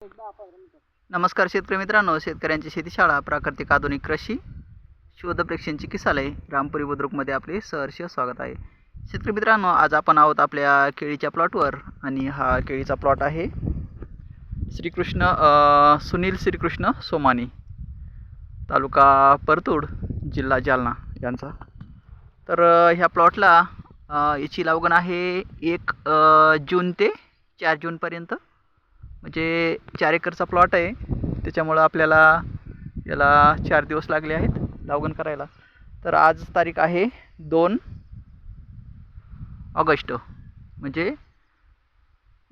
नमस्कार शेतकरी मित्रांनो, शेतकऱ्यांची शेतीशाळा प्राकृतिक आधुनिक कृषी शोध प्रेक्षांची किसालय रामपुरी बुद्रुकमध्ये आपले सहर्ष स्वागत आहे. शेतकरी मित्रांनो, आज आपण आहोत आपल्या केळीच्या प्लॉटवर आणि हा केळीचा प्लॉट आहे सुनील श्रीकृष्ण सोमानी, तालुका परतूड, जिल्हा जालना यांचा. तर ह्या प्लॉटला याची लागवड आहे 1 जून ते 4 जूनपर्यंत, म्हणजे 4 एकरचा प्लॉट आहे. त्याच्यामुळं आपल्याला याला 4 दिवस लागले आहेत लागवड करायला. तर आज तारीख आहे 2 ऑगस्ट, म्हणजे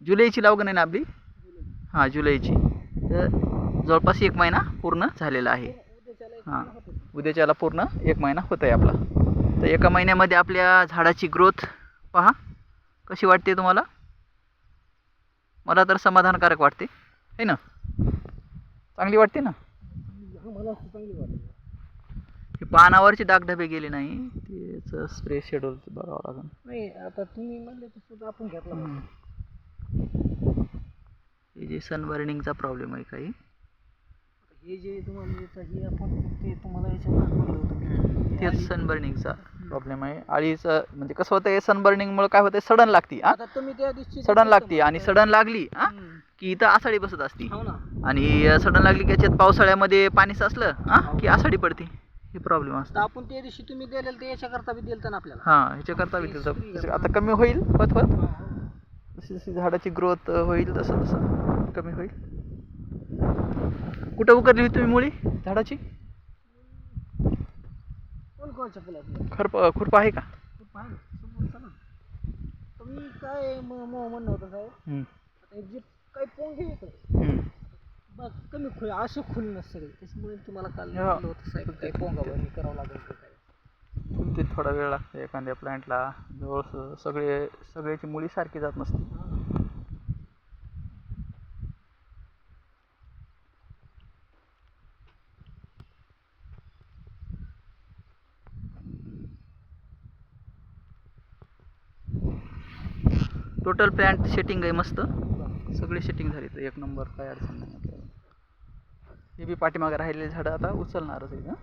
जुलैची लागवड आहे ना आपली. हां, जुलैची. तर जवळपास 1 महिना पूर्ण झालेला आहे. हां, उद्याच्याला पूर्ण 1 महिना होत आहे आपला. तर एका महिन्यामध्ये आपल्या झाडाची ग्रोथ पहा कशी वाटते तुम्हाला. मला तर समाधानकारक वाटते, है ना? चांगली वाटते ना? हे पानावरचे डागढबे गेले नाही, त्याचं स्प्रे शेड्यूल बघावं लागेल. नाही, आता तुम्ही म्हणले तसं आपण घेतला. हे जे सनबर्निंगचा प्रॉब्लेम आहे काही, हे जे तुम्हाला येतं हे आपण ते तुम्हाला याच्यावर म्हणलं होतं, तेच सनबर्निंगचा प्रॉब्लेम आहे. अळीचं म्हणजे कसं होतं, सनबर्निंगमुळे काय होतं, सडन लागती. आता तुम्ही त्या दिवशी सडन लागते आणि सडन लागली की इथं आषाढी बसत असती. हो ना. आणि सडन लागली की याच्यात पावसाळ्यामध्ये पाणी साचलं की आषाढी पडते. हे प्रॉब्लेम असतो. आपण त्या दिवशी तुम्ही दिलेलं ते याच्याकरता बी दिलं ना आपल्याला. हां, ह्याच्याकरता बी दिलं. आता कमी होईल होत जशी जशी झाडाची ग्रोथ होईल तसं तसं कमी होईल. कुठं उकरली तुम्ही मुळी झाडाची? कोणकोणच्या फुलात खुरपा आहे का? तुम्ही काय म्हणणं होतं साहेब, आता जे काही पोंगे येतं बघ कमी खुल असे खुल नसते, त्याच्यामुळे तुम्हाला काल म्हणलं होतं साहेब काही पोंगा भरणी करावं लागेल का काय. ते थोडा वेळ लागतो एखाद्या प्लांटला. जवळ सगळ्याची मुळी सारखी जात नसते. टोटल प्लांट सेटिंग आहे मस्त, सगळी सेटिंग झाली तर 1 नंबर, काय अडचण नाही आपल्याला. हे बी पाठीमागे राहिलेले झाडं आता उचलणारच आहे.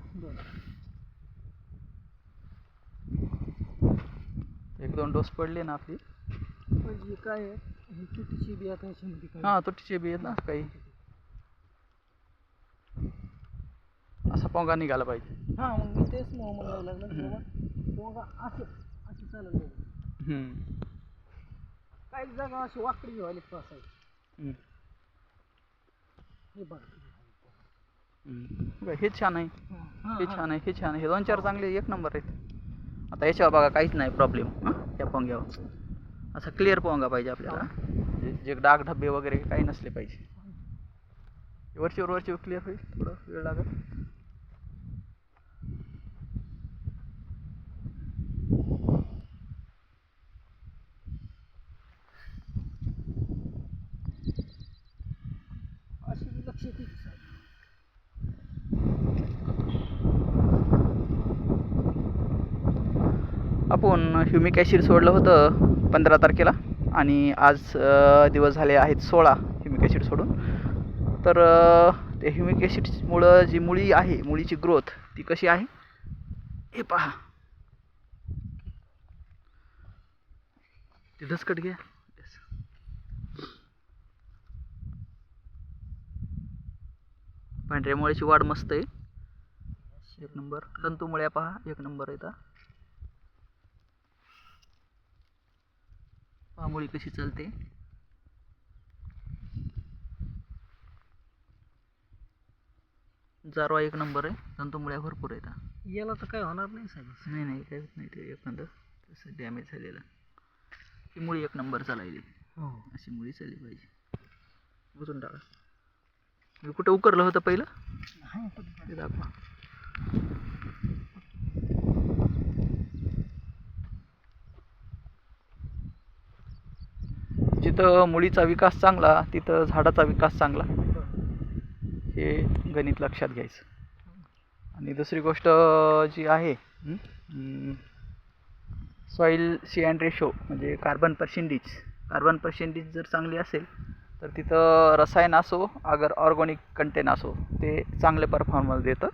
1-2 डोस पडले ना आपली. म्हणजे काय आहे, ही तुटीची बी आता याच्यामध्ये काय. हां, तुटीचे बी आहेत ना काही. असा पोंगा निघाला पाहिजे. हां, मग मी तेच म्हणायला लागलं की पोंगा असे असे चालत नाही. काही जागा अशी वाकडी व्हायला पासायची. हे बघ, हे छान आहे, हे छान आहे, हे छान आहे. हे 2-4 चांगले 1 नंबर आहेत. आता याच्यावर बघा काहीच नाही प्रॉब्लेम. त्या पोंग्यावर असा क्लिअर पोंगा पाहिजे आपल्याला, जे डाग धब्बे वगैरे काही नसले पाहिजे. वरचीवर क्लिअर होईल, थोडा वेळ लागेल. अशी लक्ष येते. आपण ह्युमिक ॲसिड सोडलं होतं 15 तारखेला आणि आज दिवस झाले आहेत 16 ह्युमिक ॲसिड सोडून. तर ते ह्युमिक ॲसिडमुळं जी मुळी आहे, मुळीची ग्रोथ ती कशी आहे हे पहा. ते धसकट घ्या. पांढऱ्या मुळ्याची वाढ मस्त आहे, 1 नंबर. तंतू मुळ्या पहा 1 नंबर येतात. मुळी कशी चालते. जारवा 1 नंबर आहे, तंतुमुळ्या भरपूर येतात. याला तर काय होणार नाही साहेब. नाही काही होत नाही. ते एखादं तसं डॅमेज झालेलं. ही मुळी 1 नंबर चालायली. अशी मुळी चालली पाहिजे. बुजून टाका. मी कुठं उकरलं होतं पहिलं ते दाखवा. जिथं मुळीचा विकास चांगला तिथं झाडाचा विकास चांगला, हे गणित लक्षात घ्यायचं. आणि दुसरी गोष्ट जी आहे, सॉईल सी अँड रेशो म्हणजे कार्बन पर्सेंटेज जर चांगली असेल तर तिथं रसायन असो अगर ऑर्गॅनिक कंटेन असो ते चांगले परफॉर्मन्स देतं.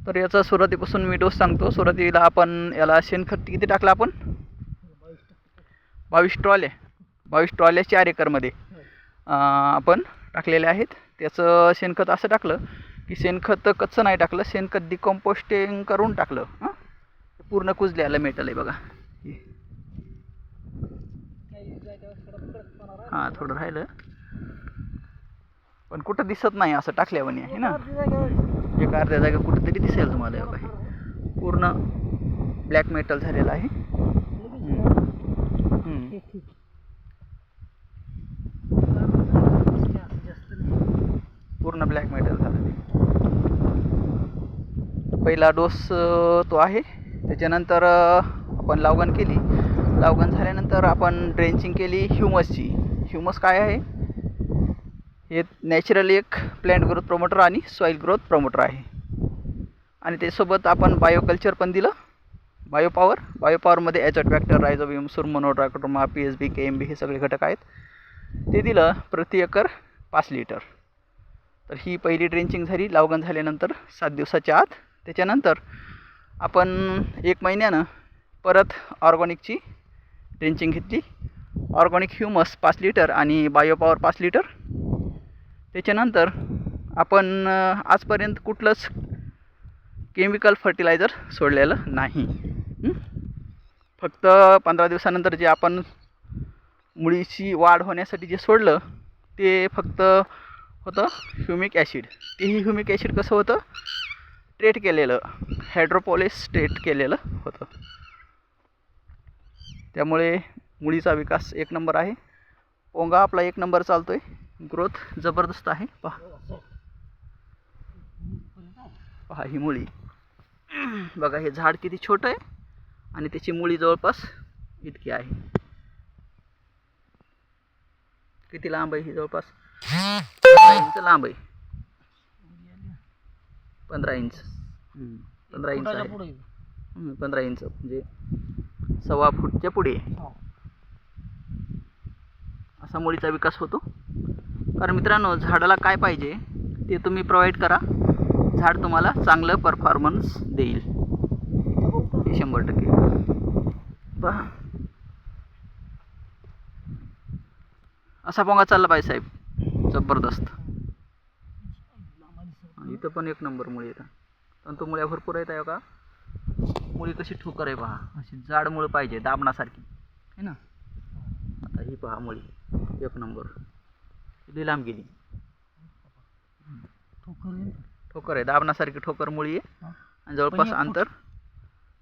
तर याचा सुरुवातीपासून मी डोस सांगतो. सुरुवातीला आपण याला शेणखत किती टाकलं आपण? 22 ट्रॉल्या 22 ट्रॉल्या 4 एकरमध्ये आपण टाकलेले आहेत. त्याचं शेणखत असं टाकलं की शेणखत कच्चं नाही टाकलं, शेणखत डिकम्पोस्टिंग करून टाकलं. पूर्ण कुजल्याला मेटल आहे बघा. हां थोडं राहिलं पण कुठं दिसत नाही असं टाकल्यावानी आहे ना. एक अर्ध्या जागा कुठंतरी दिसेल तुम्हाला. बघा हे पूर्ण ब्लॅक मेटल झालेलं आहे. पूर्ण ब्लॅक मेटल झालं. पहिला डोस तो आहे. त्याच्यानंतर आपण लावगण केली. लावगण झाल्यानंतर आपण ड्रेंचिंग केली ह्युमसची. ह्युमस काय आहे? हे नॅचरली एक प्लॅन्ट ग्रोथ प्रमोटर आणि सॉईल ग्रोथ प्रमोटर आहे. आणि त्यासोबत आपण बायोकल्चर पण दिलं. बायोपॉवरमध्ये ॲझोट फॅक्टर, रायझोबियम, सुरमोनोट्राकोडर्मा, PSB, KMB हे सगळे घटक आहेत. ते दिलं प्रति एकर 5 लिटर. तर ही पहिली ड्रेंचिंग झाली लावगण झाल्यानंतर 7 दिवसाच्या आत. त्याच्यानंतर आपण 1 महिन्यानं परत ऑर्गॅनिकची ड्रेंचिंग घेतली. ऑर्गॅनिक ह्युमस 5 लिटर आणि बायोपॉवर 5 लिटर. त्याच्यानंतर आपण आजपर्यंत कुठलंच केमिकल फर्टिलायझर सोडलेलं नाही. फक्त 15 दिवसानंतर जे आपण मुळीची वाढ होण्यासाठी जे सोडलं ते फक्त होतं ह्युमिक ॲसिड. तेही ह्युमिक ॲसिड कसं होतं? ट्रेट केलेलं, हायड्रोपोलिस ट्रेट केलेलं होतं. त्यामुळे मुळीचा विकास 1 नंबर आहे. पोंगा आपला 1 नंबर चालतो आहे. ग्रोथ जबरदस्त आहे. पहा ही मुळी बघा. हे झाड किती छोटं आहे आणि त्याची मुळी जवळपास इतकी आहे. किती लांब आहे ही? जवळपास 15 इंच लांब आहे. 15 इंच 15 इंच आहे. 15 इंच म्हणजे 1.25 फूटच्या पुढे असा मुळीचा विकास होतो. कारण मित्रांनो झाडाला काय पाहिजे ते तुम्ही प्रोव्हाइड करा, झाड तुम्हाला चांगलं परफॉर्मन्स देईल. हे 100%. पहा असा पोंगा चालला पाहिजे साहेब, जबरदस्त. इथं पण 1 नंबर मुळी येतं. तंतू मुळ्या भरपूर येत आहे का? मुळी कशी ठोकर आहे पहा. अशी जाड मुळं पाहिजे दाबणासारखी है ना. आता ही पहा मुळी 1 नंबर. किती लांब गेली. ठोकर आहे दाबणासारखी ठोकर मुळी आहे. आणि जवळपास अंतर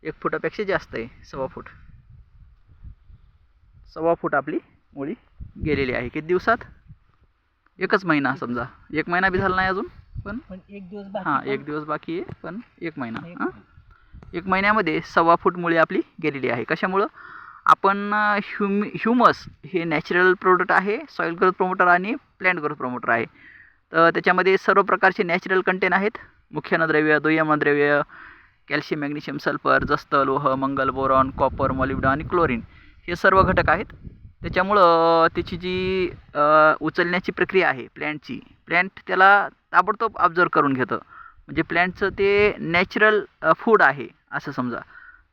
1 फुटापेक्षा जास्त आहे. 1.25 फूट. 1.25 फूट आपली मुळी गेलेली आहे. किती दिवसात? 1च महिना समजा. 1 महिना बी झाला नाही अजून पण 1 दिवस बाकी. हां 1 दिवस बाकी आहे पण 1 महिना. 1 महिन्यामध्ये 1.25 फूट मुळी आपली गेलेली आहे. कशामुळं? आपण ह्युमस हे नॅचरल प्रोडक्ट आहे, सॉईल ग्रोथ प्रमोटर आणि प्लॅन्ट ग्रोथ प्रमोटर आहे. तर त्याच्यामध्ये सर्व प्रकारचे नॅचरल कंटेन आहेत. मुख्यनद्रव्य, दुय्यमद्रव्य, कॅल्शियम, मॅग्नेशियम, सल्फर, जस्त, लोह, मंगल, बोरॉन, कॉपर, मॉलिब्डेनम आणि क्लोरीन हे सर्व घटक आहेत. त्याच्यामुळं त्याची जी उचलण्याची प्रक्रिया आहे प्लॅन्ट त्याला ताबडतोब ऑब्झर्व करून घेतं. म्हणजे प्लॅन्टचं ते नॅचरल फूड आहे असं समजा.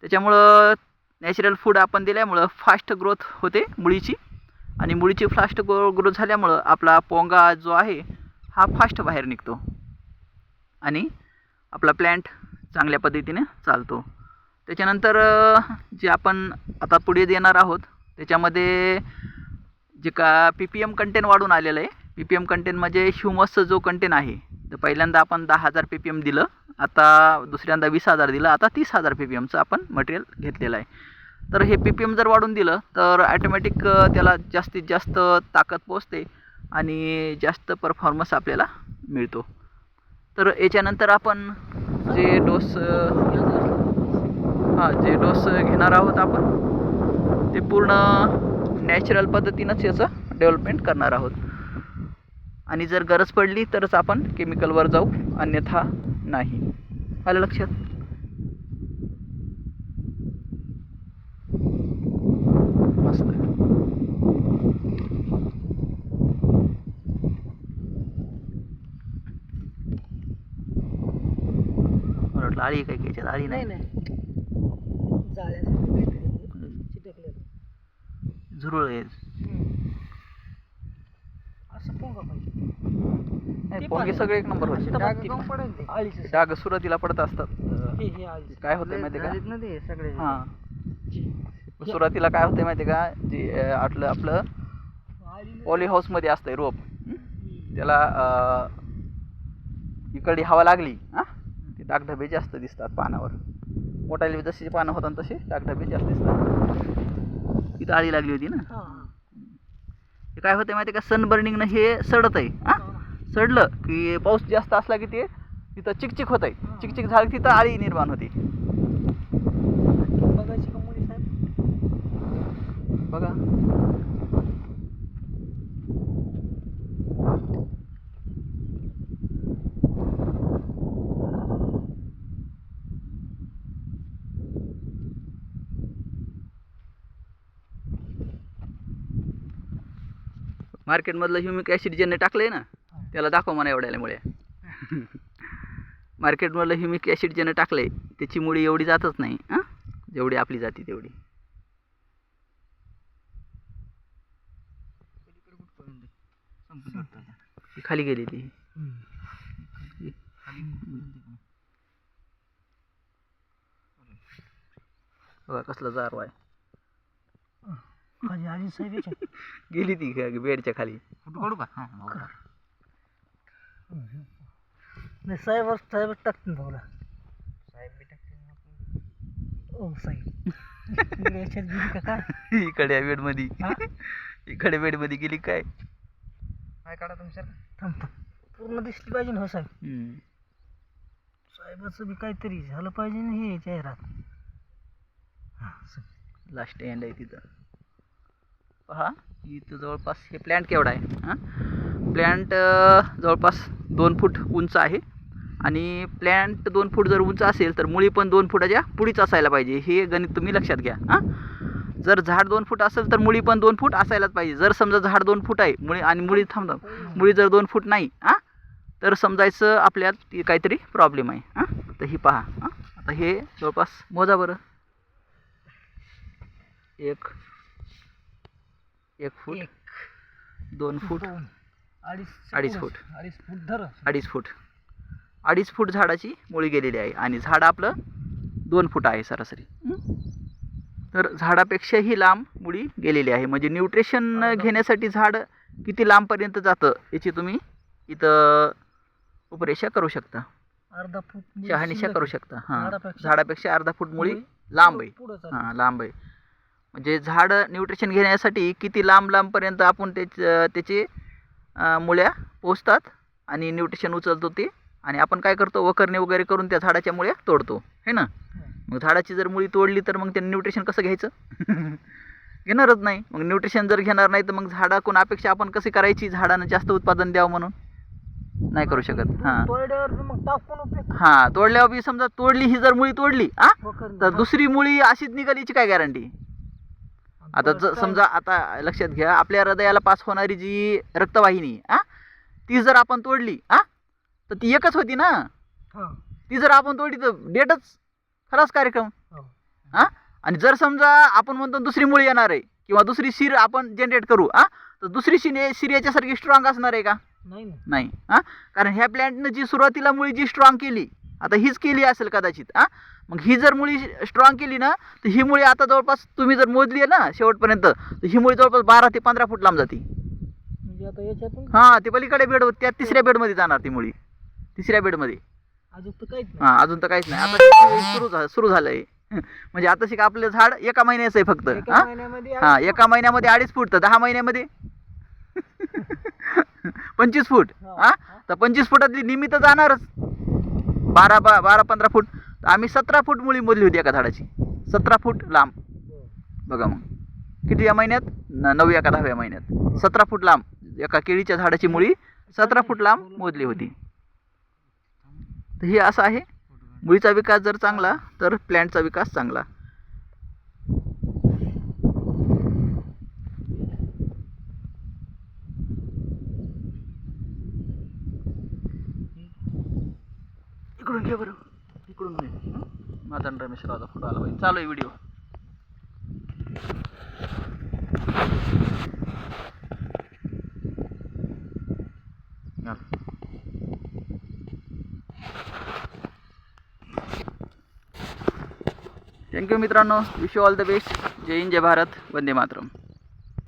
त्याच्यामुळं नॅचरल फूड आपण दिल्यामुळं फास्ट ग्रोथ होते मुळीची. आणि मुळीची फास्ट ग्रोथ झाल्यामुळं आपला पोंगा जो आहे हा फास्ट बाहेर निघतो आणि आपला प्लॅन्ट चांगल्या पद्धतीने चालतो. त्याच्यानंतर जे आपण आता पुढे देणार आहोत त्याच्यामध्ये जे का PPM कंटेन वाढून आलेलं आहे. PPM कंटेन म्हणजे ह्युमसचा जो कंटेन आहे. तर पहिल्यांदा आपण 10,000 PPM दिलं, आता दुसऱ्यांदा 20,000 दिलं, आता 30,000 PPMचं आपण मटेरियल घेतलेलं आहे. तर हे PPM जर वाढून दिलं तर ॲटोमॅटिक त्याला जास्तीत जास्त ताकद पोचते आणि जास्त परफॉर्मन्स आपल्याला मिळतो. तर याच्यानंतर आपण जे डोस घेणार आहोत आपण ते पूर्ण नॅचरल पद्धतीनंच याचं डेव्हलपमेंट करणार आहोत. आणि जर गरज पडली तरच आपण केमिकलवर जाऊ, अन्यथा नाही. आलं लक्षात? आळी आहे काय की याच्यात? आळी नाही नाही, नाही जाळ्यासारखं काहीतरी चिटकलेलं. झुरळ आहे. असं पोंगा पाहिजे. नाही, ते पोंगे पण सगळे एक नंबर अशी होते. डाग कम पडेल ते. आळीचं डाग सुरुवातीला पडत असतात. हे आळीचं. काय होतं माहिती आहे का? नदी सगळे. हां, सुरुवातीला काय होतं माहिती आहे का? जे आपलं पॉली हाऊसमध्ये असतंय रोप, त्याला इकडे हवा लागली ते डागढबे जास्त दिसतात पानावर. मोठाले जशी पानं होतात तसे डागढबे जास्त दिसतात. तिथं आळी लागली होती ना. हे काय होतं माहिती आहे का? सनबर्निंगनं हे सडत आहे. सडलं की पाऊस जास्त असला की ते तिथं चिकचिक होत आहे. चिकचिक झालं की तिथं आळी निर्माण होते. बघायची का मुली साहेब? बघा, मार्केटमधलं ह्युमिक ॲसिड ज्याने टाकलंय ना त्याला दाखव म्हणा एवढ्याला मुळे. मार्केटमधलं ह्युमिक ॲसिड ज्याने टाकलंय त्याची मुळी एवढी जातच नाही जेवढी आपली जाती तेवढी. ती खाली गेली ती. बघा कसला जारवा आहे. खाली आली साहेब याच्यात. गेली ती बेडच्या खाली. काढू का? नाही साहेब टाकतील भाऊला. साहेब बी टाकतील. ओ साहेब इकडे याच्यात गेली का काय? इकडे बेडमध्ये, इकडे बेडमध्ये गेली काय? काय काढा तुमच्या? थांब पूर्ण दिसली पाहिजे ना हो साहेब. साहेबाचं बी काहीतरी झालं पाहिजे ना हे जाहिरात. लास्ट एंड आहे तिथं. पहा इथं जवळपास हे प्लॅन्ट केवढा आहे. प्लॅन्ट जवळपास 2 फूट उंच आहे आणि प्लॅन्ट 2 फूट जर उंच असेल तर मुळी पण 2 फुटाच्या पुढीच असायला पाहिजे. हे गणित तुम्ही लक्षात घ्या. जर झाड 2 फूट असेल तर मुळी पण 2 फूट असायलाच पाहिजे. जर समजा झाड 2 फूट आहे मुळी मुळी जर 2 फूट नाही तर समजायचं आपल्यात काहीतरी प्रॉब्लेम आहे. तर ही पहा. आता हे जवळपास मोजा बरं. 1 फूट, 2 फूट, 2.5 फूट, 2.5 फूट झाडाची मुळी गेलेली आहे आणि झाड आपलं 2 फूट आहे सरासरी. तर झाडापेक्षाही लांब मुळी गेलेली आहे. म्हणजे न्यूट्रिशन घेण्यासाठी झाड किती लांबपर्यंत जातं याची तुम्ही इथं उपरेषा करू शकता, अर्धा फूट शहानिशा करू शकता. झाडापेक्षा झाडापेक्षा अर्धा फूट मुळी लांब आहे. लांब आहे म्हणजे झाड न्यूट्रिशन घेण्यासाठी किती लांबपर्यंत आपण त्याचे मुळ्या पोचतात आणि न्यूट्रिशन उचलतो ते. आणि आपण काय करतो? वखरणे वगैरे करून त्या झाडाच्या मुळ्या तोडतो है ना. मग झाडाची जर मुळी तोडली तर मग त्यांनी न्यूट्रिशन कसं घ्यायचं? घेणारच नाही. मग न्यूट्रिशन जर घेणार नाही तर मग झाडाकडून अपेक्षा आपण कशी करायची? झाडानं जास्त उत्पादन द्यावं म्हणून नाही करू शकत. तोडल्यावर बी समजा तोडली, ही जर मुळी तोडली तर दुसरी मुळी अशीच निघालीची काय गॅरंटी? आता समजा आता लक्षात घ्या, आपल्या हृदयाला पास होणारी जी रक्तवाहिनी ती जर आपण तोडली तर ती एकच होती ना. ती जर आपण तोडली तर डेटच खराच कार्यक्रम. आणि जर समजा आपण म्हणतो दुसरी मुळी येणार आहे किंवा दुसरी शिर आपण जनरेट करू तर दुसरी शिर याच्यासारखी स्ट्रॉंग असणार आहे का? नाही. कारण ह्या प्लॅन्टनं जी सुरुवातीला मुळी जी स्ट्रॉंग केली, आता हीच केली असेल कदाचित. मग ही जर मुळी स्ट्रॉंग केली ना तर ही मुळी आता जवळपास तुम्ही जर मोजली आहे ना शेवटपर्यंत तर ही मुळी जवळपास 12 ते 15 फूट लांब जाते. म्हणजे आता याच्यातून ते पलीकडे बेड, त्या तिसऱ्या बेडमध्ये जाणार ती मुळी. तिसऱ्या बेडमध्ये अजून तर काहीच नाही. आता सुरू झालंय. म्हणजे आता शिक आपलं झाड 1 महिन्याचं आहे फक्त. 1 महिन्यामध्ये 2.5 फूट, तर 10 महिन्यामध्ये 25 फूट. तर 25 फुटातली निमी तर जाणारच. 12-15 फूट. आम्ही 17 फूट मुळी मोजली होती एका झाडाची. 17 फूट लांब. बघा मग किती या महिन्यात? 9व्या का 10व्या महिन्यात 17 फूट लांब एका केळीच्या झाडाची मुळी 17 फूट लांब मोजली होती. तर हे असं आहे. मुळीचा विकास जर चांगला तर प्लॅन्टचा विकास चांगला. इकडून घे बरं. इकडून होईल. माझा आणि रमेश रावचा फोटो आला पाहिजे. चालू आहे व्हिडिओ. थँक्यू मित्रांनो. Wish you all the best. जय हिंद, जय भारत, वंदे मातरम.